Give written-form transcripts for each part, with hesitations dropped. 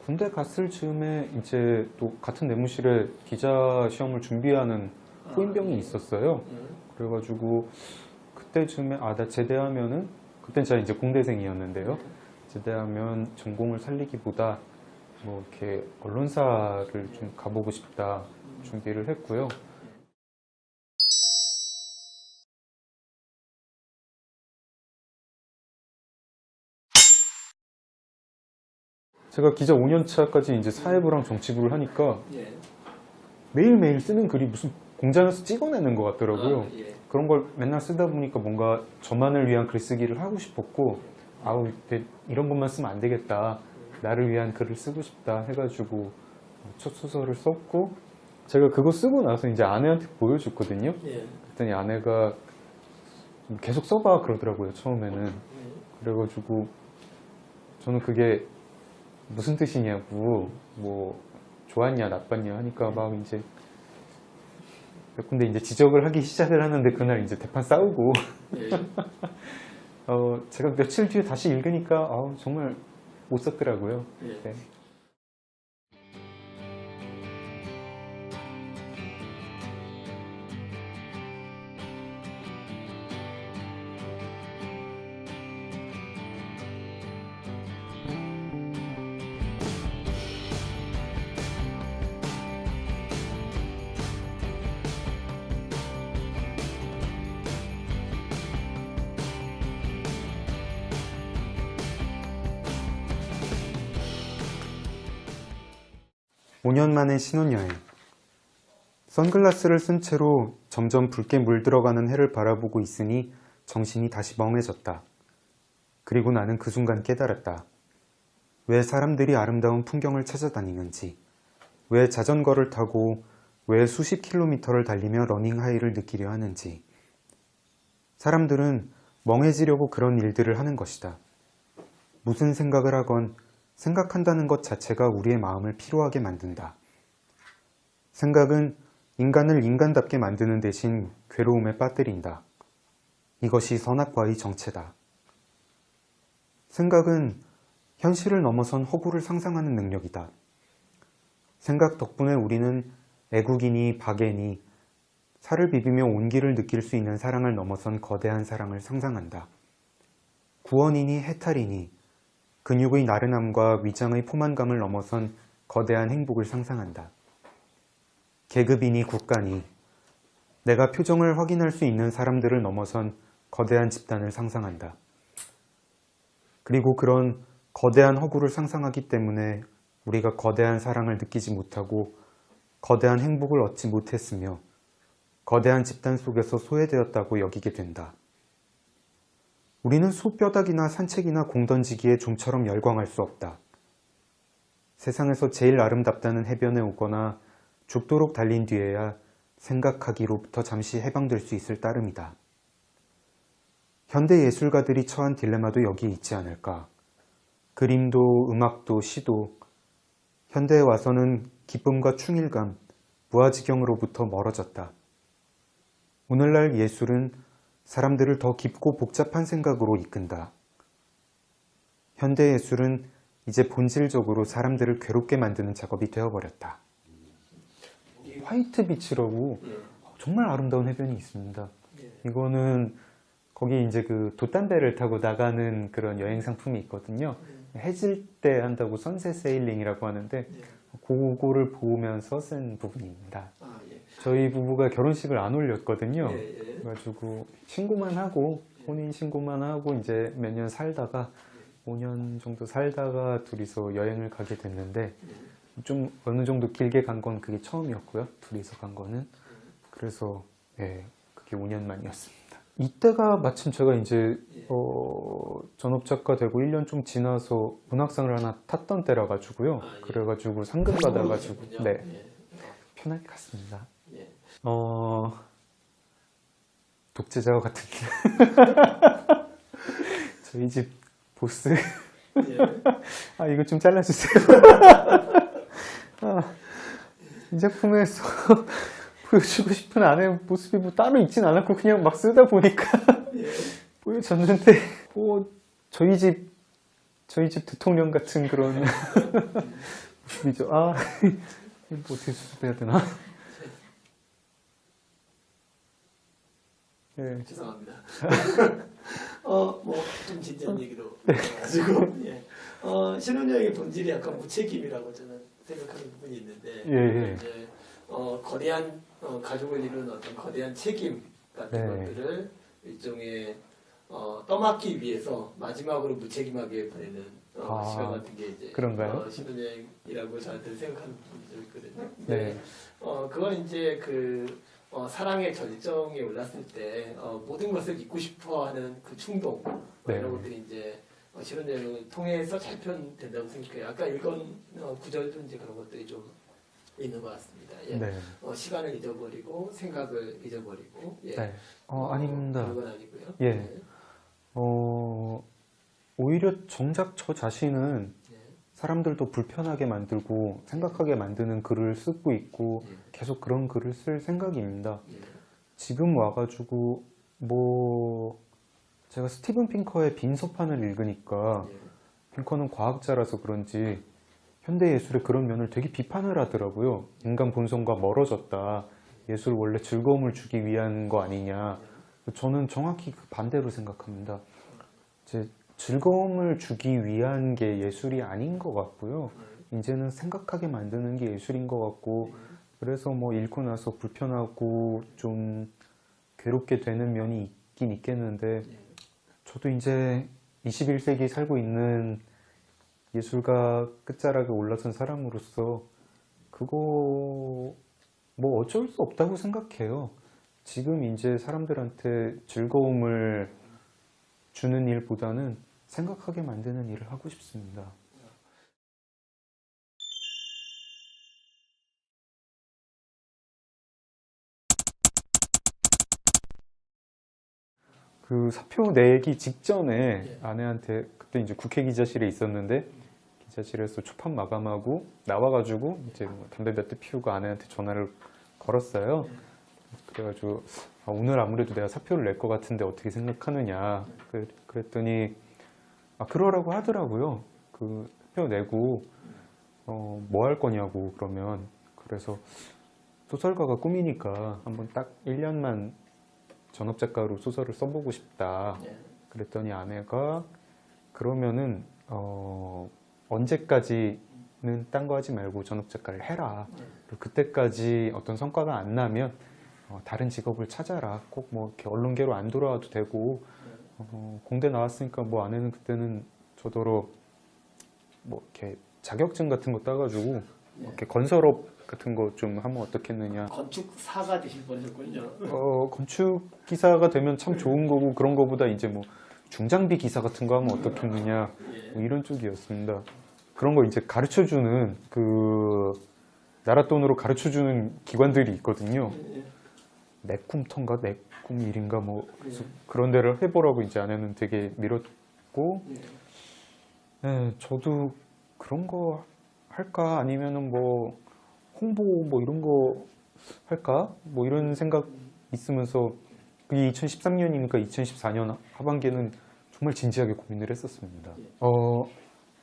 군대 갔을 즈음에 이제 또 같은 내무실에 기자 시험을 준비하는 후임병이 있었어요. 그래가지고 그때쯤에 나 제대하면은 그땐 제가 이제 공대생이었는데요. 제대하면 전공을 살리기보다 뭐 이렇게 언론사를 좀 가보고 싶다 준비를 했고요. 제가 기자 5년차까지 이제 사회부랑 정치부를 하니까 매일매일 쓰는 글이 무슨 공장에서 찍어내는 것 같더라고요. 그런 걸 맨날 쓰다 보니까 뭔가 저만을 위한 글쓰기를 하고 싶었고, 이런 것만 쓰면 안 되겠다. 나를 위한 글을 쓰고 싶다 해가지고 첫 소설을 썼고, 제가 그거 쓰고 나서 이제 아내한테 보여줬거든요. 그랬더니 아내가 계속 써봐 그러더라고요, 처음에는. 그래가지고 저는 그게 무슨 뜻이냐고, 뭐 좋았냐 나빴냐 하니까 막 이제 몇 군데 이제 지적을 하기 시작을 하는데, 그날 이제 대판 싸우고 제가 며칠 뒤에 다시 읽으니까 정말 못 썼더라고요. 네. 5년 만의 신혼여행. 선글라스를 쓴 채로 점점 붉게 물들어가는 해를 바라보고 있으니 정신이 다시 멍해졌다. 그리고 나는 그 순간 깨달았다. 왜 사람들이 아름다운 풍경을 찾아다니는지, 왜 자전거를 타고, 왜 수십 킬로미터를 달리며 러닝하이를 느끼려 하는지. 사람들은 멍해지려고 그런 일들을 하는 것이다. 무슨 생각을 하건 생각한다는 것 자체가 우리의 마음을 피로하게 만든다. 생각은 인간을 인간답게 만드는 대신 괴로움에 빠뜨린다. 이것이 선악과의 정체다. 생각은 현실을 넘어선 허구를 상상하는 능력이다. 생각 덕분에 우리는 애국이니 박애니 살을 비비며 온기를 느낄 수 있는 사랑을 넘어선 거대한 사랑을 상상한다. 구원이니 해탈이니 근육의 나른함과 위장의 포만감을 넘어선 거대한 행복을 상상한다. 계급이니 국가니 내가 표정을 확인할 수 있는 사람들을 넘어선 거대한 집단을 상상한다. 그리고 그런 거대한 허구를 상상하기 때문에 우리가 거대한 사랑을 느끼지 못하고 거대한 행복을 얻지 못했으며 거대한 집단 속에서 소외되었다고 여기게 된다. 우리는 소뼈다귀나 산책이나 공 던지기에 좀처럼 열광할 수 없다. 세상에서 제일 아름답다는 해변에 오거나 죽도록 달린 뒤에야 생각하기로부터 잠시 해방될 수 있을 따름이다. 현대 예술가들이 처한 딜레마도 여기에 있지 않을까. 그림도 음악도 시도 현대에 와서는 기쁨과 충일감, 무아지경으로부터 멀어졌다. 오늘날 예술은 사람들을 더 깊고 복잡한 생각으로 이끈다. 현대 예술은 이제 본질적으로 사람들을 괴롭게 만드는 작업이 되어버렸다. 화이트 비치라고 정말 아름다운 해변이 있습니다. 이거는 거기 이제 그 돛담배를 타고 나가는 그런 여행 상품이 있거든요. 해질 때 한다고 선셋 세일링이라고 하는데 그거를 보면서 쓴 부분입니다. 저희 부부가 결혼식을 안 올렸거든요. 그래가지고 신고만 하고 혼인 신고만 하고 이제 몇 년 살다가 5년 정도 살다가 둘이서 여행을 가게 됐는데 좀 어느 정도 길게 간 건 그게 처음이었고요. 둘이서 간 거는. 그래서 그게 5년 만이었습니다. 이때가 마침 제가 이제 전업작가 되고 1년 좀 지나서 문학상을 하나 탔던 때라 가지고요. 그래가지고 상금 받아가지고 편하게 갔습니다. 독재자와 같은 저희 집 보스. 이거 좀 잘라주세요. 이 작품에서 보여주고 싶은 아내의 모습이 뭐 따로 있진 않았고 그냥 막 쓰다 보니까 보여졌는데 저희 집 저희 집 대통령 같은 그런 모습이죠. 아, 뭐 어떻게 수습해야 되나? 예. 죄송합니다. 뭐 좀 진지한 얘기로 가지고 신혼여행의 본질이 약간 무책임이라고 저는 생각하는 부분이 있는데 예. 이제 거대한 가족을 이루는 어떤 거대한 책임 같은 네. 것들을 일종의 떠맡기 위해서 마지막으로 무책임하게 보내는 시간 같은 게 이제 그런가요? 신혼여행이라고 저한테 생각하는 부분이 좀 있거든요. 네. 그건 이제 사랑의 절정에 올랐을 때 모든 것을 잊고 싶어하는 그 충동 네. 이런 것들이 이제 신혼여행을 통해서 잘 표현된다고 생각해요. 아까 읽은 구절도 이제 그런 것들이 좀 있는 것 같습니다. 예. 네. 시간을 잊어버리고 생각을 잊어버리고 예. 네. 아닙니다. 그런 건 아니고요. 예. 네. 오히려 정작 저 자신은 예. 사람들도 불편하게 만들고 생각하게 만드는 글을 쓰고 있고 예. 계속 그런 글을 쓸 생각입니다. 예. 지금 와가지고 제가 스티븐 핑커의 빈소판을 읽으니까 예. 핑커는 과학자라서 그런지 현대 예술의 그런 면을 되게 비판을 하더라고요. 인간 본성과 멀어졌다. 예술 원래 즐거움을 주기 위한 거 아니냐. 저는 정확히 그 반대로 생각합니다. 이제 즐거움을 주기 위한 게 예술이 아닌 것 같고요. 이제는 생각하게 만드는 게 예술인 것 같고, 그래서 뭐 읽고 나서 불편하고 좀 괴롭게 되는 면이 있긴 있겠는데, 저도 이제 21세기에 살고 있는 예술가 끝자락에 올라선 사람으로서 그거 뭐 어쩔 수 없다고 생각해요. 지금 이제 사람들한테 즐거움을 주는 일보다는 생각하게 만드는 일을 하고 싶습니다. 그 사표 내기 직전에 아내한테 그때 이제 국회 기자실에 있었는데 기자실에서 초판 마감하고 나와가지고 이제 뭐 담배 몇 대 피우고 아내한테 전화를 걸었어요. 그래가지고 오늘 아무래도 내가 사표를 낼 것 같은데 어떻게 생각하느냐 그랬더니 그러라고 하더라고요. 그 사표 내고 뭐 할 거냐고 그러면 그래서 소설가가 꿈이니까 한번 딱 1년만 전업작가로 소설을 써보고 싶다. 그랬더니 아내가 그러면은 언제까지는 딴 거 하지 말고 전업작가를 해라. 그리고 그때까지 어떤 성과가 안 나면 다른 직업을 찾아라. 꼭 뭐 이렇게 언론계로 안 돌아와도 되고 공대 나왔으니까 뭐 아내는 그때는 저더러 뭐 이렇게 자격증 같은 거 따가지고 이렇게 건설업 같은 거 좀 하면 어떻겠느냐. 건축사가 되실 뻔하셨군요. 건축 기사가 되면 참 좋은 거고 그런 거보다 이제 뭐 중장비 기사 같은 거 하면 어떻겠느냐 뭐 이런 쪽이었습니다. 그런 거 이제 가르쳐주는 나라 돈으로 가르쳐주는 기관들이 있거든요. 내꿈터인가 내꿈 일인가 뭐 그런 데를 해보라고 이제 아내는 되게 밀었고, 네, 저도 그런 거 할까 아니면은 뭐 홍보 뭐 이런 거 할까 뭐 이런 생각 있으면서 그게 2013년이니까 2014년 하반기에는 정말 진지하게 고민을 했었습니다.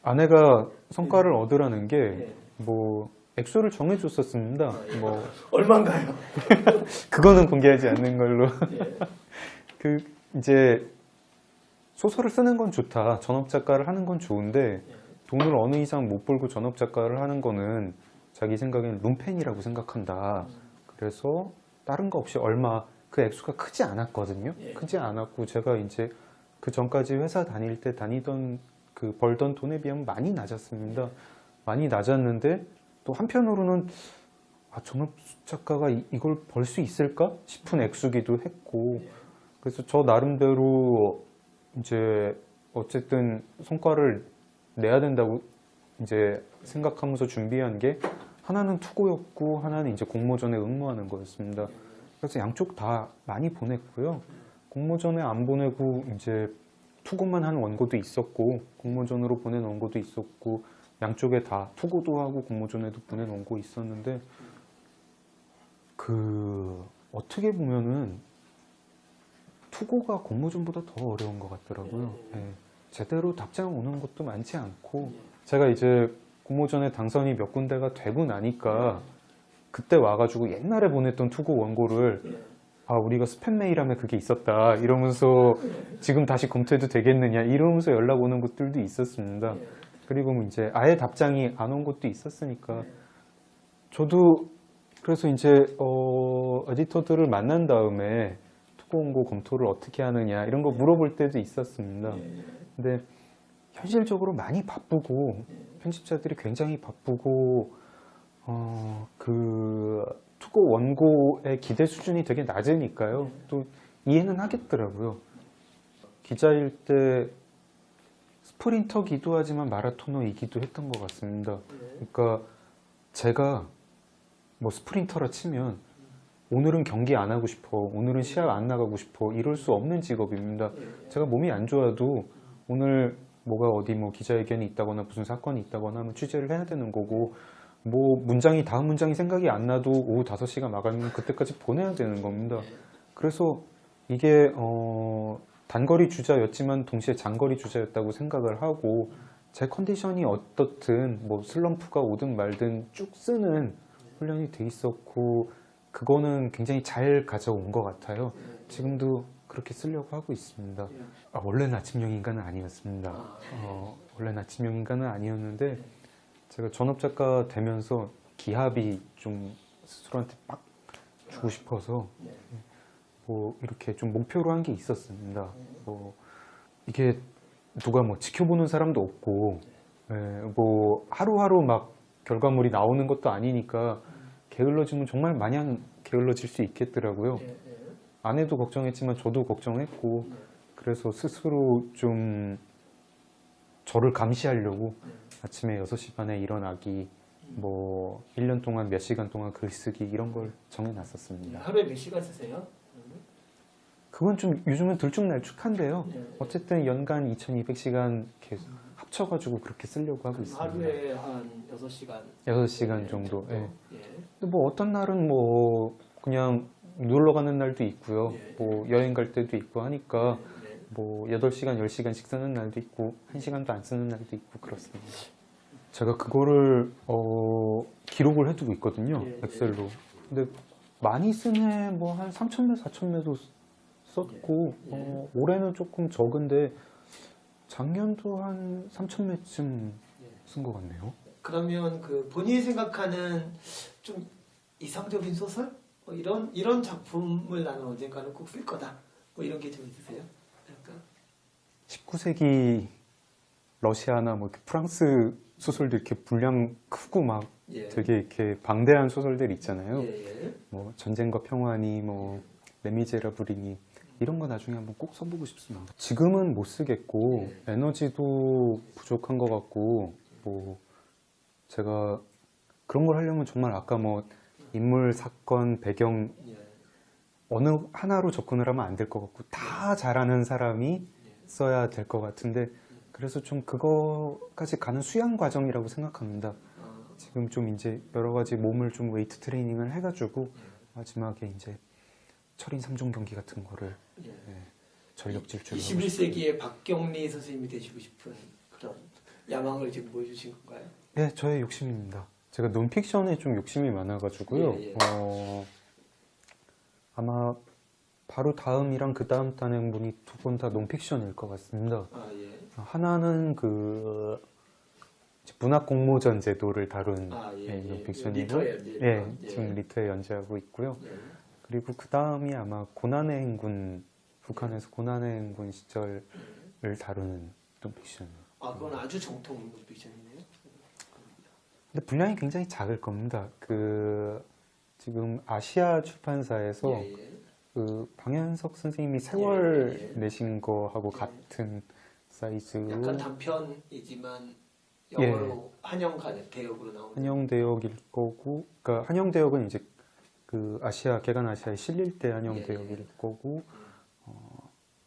아내가 성과를 얻으라는 게 뭐 액수를 정해줬었습니다. 뭐 얼마인가요? 그거는 공개하지 않는 걸로. 이제 소설을 쓰는 건 좋다. 전업 작가를 하는 건 좋은데 돈을 어느 이상 못 벌고 전업 작가를 하는 거는 자기 생각에는 룸펜이라고 생각한다. 그래서 다른 거 없이 그 액수가 크지 않았거든요. 크지 않았고 제가 이제 그 전까지 회사 다닐 때 벌던 돈에 비하면 많이 낮았습니다. 많이 낮았는데 또 한편으로는 전업 작가가 이걸 벌 수 있을까 싶은 액수기도 했고, 그래서 저 나름대로 이제 어쨌든 성과를 내야 된다고 이제 생각하면서 준비한 게 하나는 투고였고 하나는 이제 공모전에 응모하는 거였습니다. 그래서 양쪽 다 많이 보냈고요. 공모전에 안 보내고 이제 투고만 한 원고도 있었고 공모전으로 보낸 원고도 있었고 양쪽에 다 투고도 하고 공모전에도 보낸 원고 있었는데 어떻게 보면은 투고가 공모전보다 더 어려운 것 같더라고요. 네. 제대로 답장 오는 것도 많지 않고 제가 이제 공모전에 당선이 몇 군데가 되고 나니까 그때 와가지고 옛날에 보냈던 투고 원고를 아 우리가 스팸 메일함에 그게 있었다 이러면서 지금 다시 검토해도 되겠느냐 이러면서 연락 오는 것들도 있었습니다. 그리고 뭐 이제 아예 답장이 안 온 것도 있었으니까 저도 그래서 이제 에디터들을 만난 다음에 투고 원고 검토를 어떻게 하느냐 이런 거 물어볼 때도 있었습니다. 근데 현실적으로 많이 바쁘고 편집자들이 굉장히 바쁘고 그 투고 원고의 기대 수준이 되게 낮으니까요. 또 이해는 하겠더라고요. 기자일 때 스프린터기도 하지만 마라토너이기도 했던 것 같습니다. 그러니까 제가 뭐 스프린터라 치면 오늘은 경기 안 하고 싶어, 오늘은 시합 안 나가고 싶어 이럴 수 없는 직업입니다. 제가 몸이 안 좋아도 오늘 뭐가 어디 뭐 기자회견이 있다거나 무슨 사건이 있다거나 하면 취재를 해야 되는 거고 뭐 문장이 다음 문장이 생각이 안 나도 오후 5시가 마감이면 그때까지 보내야 되는 겁니다. 그래서 이게 단거리 주자였지만 동시에 장거리 주자였다고 생각을 하고 제 컨디션이 어떻든 뭐 슬럼프가 오든 말든 쭉 쓰는 훈련이 돼 있었고 그거는 굉장히 잘 가져온 것 같아요. 지금도 그렇게 쓰려고 하고 있습니다. 원래는 아침형 인간은 아니었습니다. 원래는 아침형 인간은 아니었는데 제가 전업작가 되면서 기합이 좀 스스로한테 빡 주고 싶어서 뭐 이렇게 좀 목표로 한 게 있었습니다. 뭐 이게 누가 뭐 지켜보는 사람도 없고 뭐 하루하루 막 결과물이 나오는 것도 아니니까 게을러지면 정말 마냥 게을러질 수 있겠더라고요. 아내도 걱정했지만 저도 걱정했고 그래서 스스로 좀 저를 감시하려고 아침에 6시 반에 일어나기 뭐 1년 동안 몇 시간 동안 글쓰기 이런 걸 정해놨었습니다. 하루에 몇 시간 쓰세요? 그건 좀 요즘은 들쭉날쭉한데요. 어쨌든 연간 2200시간 계속 합쳐가지고 그렇게 쓰려고 하고 있습니다. 하루에 한 6시간? 6시간 정도. 예. 근데 뭐 어떤 날은 뭐 그냥 놀러 가는 날도 있고요. 뭐 여행 갈 때도 있고 하니까 뭐 8시간, 10시간씩 쓰는 날도 있고 1시간도 안 쓰는 날도 있고 그렇습니다. 제가 그거를 기록을 해두고 있거든요. 엑셀로. 근데 많이 쓴 해 뭐 한 3,000매, 4,000매도 썼고 올해는 조금 적은데 작년도 한 3,000매쯤 쓴 것 같네요. 그러면 그 본인이 생각하는 좀 이상적인 소설? 뭐 이런 작품을 나는 언젠가는 꼭 쓸 거다. 뭐 이런 게 좀 있으세요? 약간 19세기 러시아나 뭐 이렇게 프랑스 소설들 이렇게 분량 크고 막 되게 이렇게 방대한 소설들 있잖아요. 뭐 전쟁과 평화니 뭐 레미제라블이니 이런 거 나중에 한번 꼭 써보고 싶습니다. 지금은 못 쓰겠고 에너지도 부족한 것 같고 뭐 제가 그런 걸 하려면 정말 아까 뭐 인물, 사건, 배경 어느 하나로 접근을 하면 안 될 것 같고 다 잘하는 사람이 써야 될 것 같은데 그래서 좀 그거까지 가는 수양 과정이라고 생각합니다. 지금 좀 이제 여러 가지 몸을 좀 웨이트 트레이닝을 해가지고 마지막에 이제 철인 3종 경기 같은 거를 전력 질주를 21세기의 박경리 선생님이 되시고 싶은 그런 야망을 지금 보여주신 건가요? 네, 저의 욕심입니다. 제가 논픽션에 좀 욕심이 많아가지고요. 아마 바로 다음이랑 그 다음 단행본이 두 번 다 논픽션일 것 같습니다. 하나는 그 문학 공모전 제도를 다룬 논픽션이고, 지금 리터에 연재하고 있고요. 그리고 그 다음이 아마 고난의 행군, 북한에서 고난의 행군 시절을 다루는 논픽션. 그건 아주 정통 논픽션이네요. 근데 분량이 굉장히 작을 겁니다. 그 지금 아시아 출판사에서 그 방현석 선생님이 세월 내신 거하고 같은 사이즈. 약간 단편이지만 영어로 한영 대역으로 나오는. 한영 대역일 거고, 그러니까 한영 대역은 이제 그 아시아 개간 아시아에 실릴 때 한영 대역일 거고,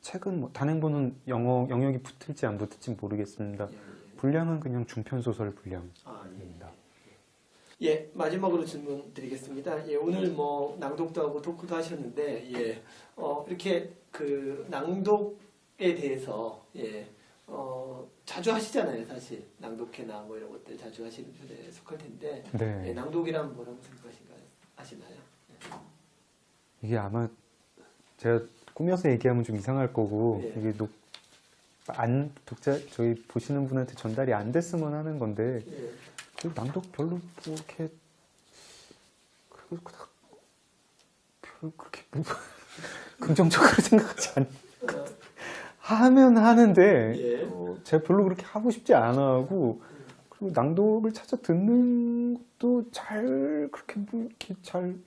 책은 뭐 단행본은 영역이 붙을지 안 붙을지 모르겠습니다. 분량은 그냥 중편 소설 분량입니다. 마지막으로 질문 드리겠습니다. 오늘 뭐 낭독도 하고 토크도 하셨는데, 이렇게 그 낭독에 대해서 자주 하시잖아요, 사실. 낭독회나 뭐 이런 것들 자주 하시는 편에 속할 텐데, 네. 예, 낭독이란 뭐라고 하시나요? 이게 아마 제가 꾸며서 얘기하면 좀 이상할 거고 예. 이게 독자 저희 보시는 분한테 전달이 안 됐으면 하는 건데 예. 그 낭독 별로 뭐 이렇게 그렇게 뭐 긍정적으로 생각하지 않. 하면 하는데 예. 제가 별로 그렇게 하고 싶지 않아 하고 그리고 낭독을 찾아 듣는 것도 잘 그렇게 뭐 이렇게 잘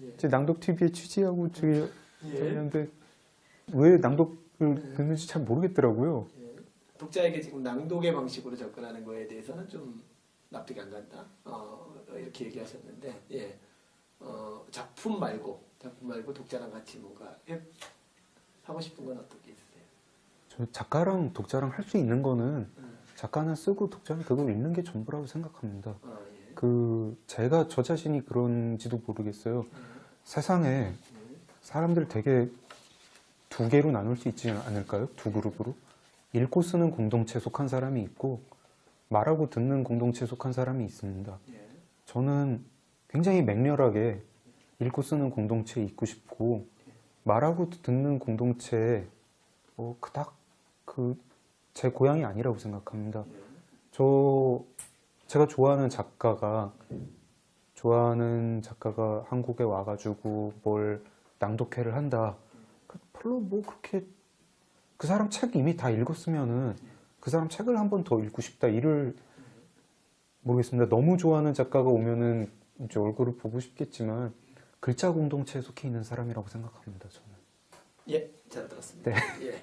예. 이제 낭독 TV에 취재하고 저기 예. 했는데 왜 낭독을 듣는지 잘 모르겠더라고요. 예. 독자에게 지금 낭독의 방식으로 접근하는 거에 대해서는 좀 납득이 안 간다. 이렇게 얘기하셨는데, 예. 작품 말고 독자랑 같이 뭔가 하고 싶은 건 어떤 게 있으세요? 저 작가랑 독자랑 할 수 있는 거는 작가는 쓰고 독자는 그거 읽는 게 전부라고 생각합니다. 예. 제가 저 자신이 그런지도 모르겠어요. 세상에 사람들 되게 두 개로 나눌 수 있지 않을까요? 두 그룹으로. 읽고 쓰는 공동체에 속한 사람이 있고 말하고 듣는 공동체에 속한 사람이 있습니다. 예. 저는 굉장히 맹렬하게 읽고 쓰는 공동체에 있고 싶고 말하고 듣는 공동체에 그닥 제 고향이 아니라고 생각합니다. 제가 좋아하는 작가가 한국에 와가지고 뭘 낭독회를 한다. 별로 뭐 그렇게 그 사람 책 이미 다 읽었으면은 그 사람 책을 한 번 더 읽고 싶다 이를 모르겠습니다. 너무 좋아하는 작가가 오면은 이제 얼굴을 보고 싶겠지만 글자 공동체에 속해 있는 사람이라고 생각합니다. 저는. 예, 잘 들었습니다. 네. 예.